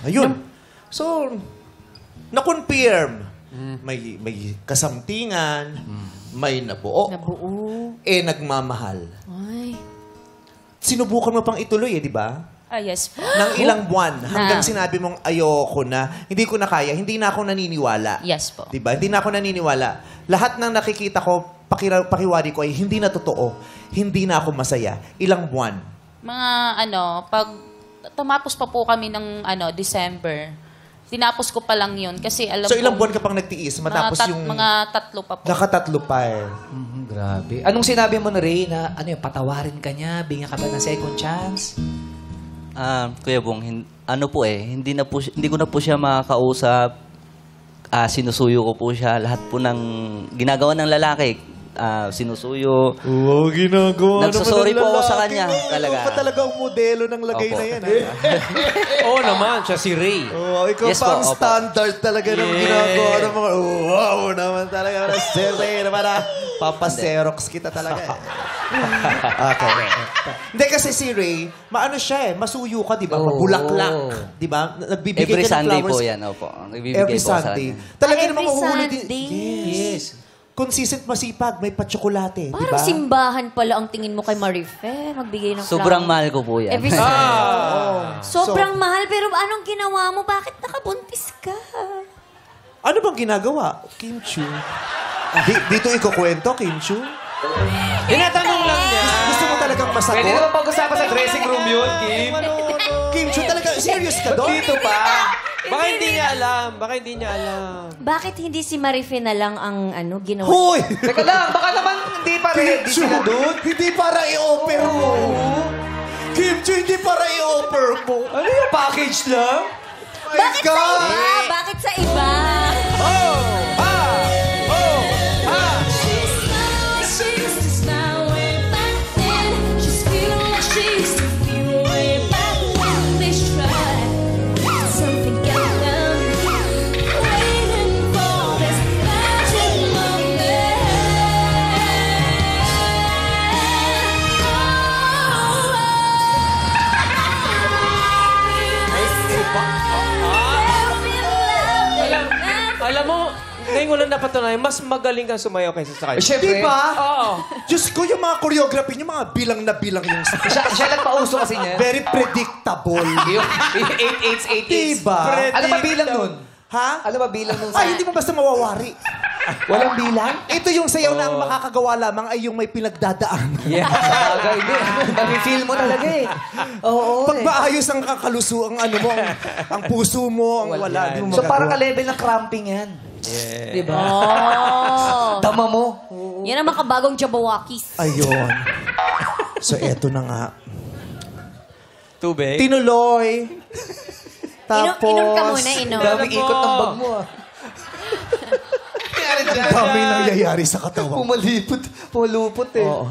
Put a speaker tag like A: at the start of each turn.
A: Ayun. So, na-confirm. May kasamtingan, may nabuo. Nagmamahal.
B: Ay.
A: Sinubukan mo pang ituloy di ba?
C: Yes po.
A: Nang ilang buwan, hanggang sinabi mong ayoko na, hindi ko na kaya, hindi na ako naniniwala.
C: Yes po.
A: Di ba? Hindi na ako naniniwala. Lahat ng nakikita ko, pakiwari ko ay hindi na totoo. Hindi na ako masaya. Ilang buwan?
C: Mga pag tumapos pa po kami ng December, tinapos ko pa lang yun kasi alam
A: So ilang
C: ko,
A: buwan ka pang nagtiis matapos yung...
C: mga 3 pa po.
A: Nakatatlo pa
D: Grabe. Anong sinabi mo na Ray na patawarin ka niya, bigyan ka ba ng second chance?
E: Kuya Bong, hindi ko na po siya makakausap. Sinusuyo ko po siya. Lahat po ng ginagawa ng lalaki, sinusuyo.
A: Oo, ginagawa
E: Nagsasorry po ako sa kanya. Talaga.
A: Ikaw pa talaga ang modelo ng lagay na yan.
F: Oo naman, siya si Ray.
A: Oo, ikaw
E: Yes
A: pa
E: po,
A: ang
E: opo.
A: standard talaga ng ginagawa ng mga... Wow naman talaga. Si Ray naman Papa-Xerox kita talaga. Okay. Hindi kasi si Ray, maano siya masuyo ka, di ba? Mabulaklak. Di ba? Nagbibigay
E: Every
A: ka ng
E: Sunday
A: flowers.
E: po yan, opo. Nagbibigay
A: Every
E: po sa
A: Sunday.
E: kanya.
A: Talaga
B: Every
A: namang mahuhuli din.
B: Sunday.
A: Yes. Consistent masipag, may patsokolate, di
B: Parang
A: ba?
B: simbahan pala ang tingin mo kay Marife. Magbigay ng
E: Sobrang
B: flower.
E: mahal ko po yan.
B: Every Sobrang mahal, pero anong ginawa mo? Bakit nakabuntis ka?
A: Ano bang ginagawa? Kim Chu. Dito ikukwento, Kim Chu?
F: Tinatanong lang niya.
A: Gusto mo talagang masagot?
D: Pwede naman pag-usapan sa dressing room yun, Kim.
A: Kim Chu, talaga serious ka doon?
D: Dito pa.
F: Baka hindi niya alam. Baka hindi niya alam.
B: Bakit hindi si Marife na lang ang ginawa?
A: Hoy!
D: Teka lang, baka naman hindi pa ready
A: Kim Chu,
D: sila doon.
A: hindi para i-offer mo. Kim Chu, hindi para i-offer mo.
D: Ano yung package lang?
A: My
B: Bakit sa
A: God!
B: iba? Bakit sa iba?
F: Alam mo, ngayon ko lang napatunayan, mas magaling kang sumayaw kaysa sa kanya.
D: Siyempre.
A: Di ba?
F: Oo.
A: Diyos ko, yung mga choreography niyo, mga bilang na bilang yung...
D: Siya nagpauso kasi niya.
A: Very predictable.
D: Yung 8-8-8-8.
A: Diba?
D: Ano ba bilang nun?
A: Ha?
D: Ano ba bilang nun?
A: Ay, hindi mo basta mawawari.
D: Walang bilang?
A: Ito yung sayaw na ang makakagawa lamang ay yung may pinagdadaan.
D: Yeah. Sabagay, hindi. Mami-feel mo talaga eh. Oo.
A: Pag maayos ang kakaluso, ang ano mo, ang puso mo, ang wala. Di mo
D: So
A: magagawa.
D: parang ka-level ng cramping yan. Yeah. Diba?
B: Oh.
D: Dama mo.
B: Yan ang makabagong Jabawakis.
A: Ayun. So, eto na nga.
F: Tubig.
A: Tinuloy. Tapos...
B: Inom ka muna, inom.
D: Daming ikot ng bag mo ah.
A: Ang daming nangyayari sa katawan.
D: Pumalipot. Pumalupot eh.
A: Oo.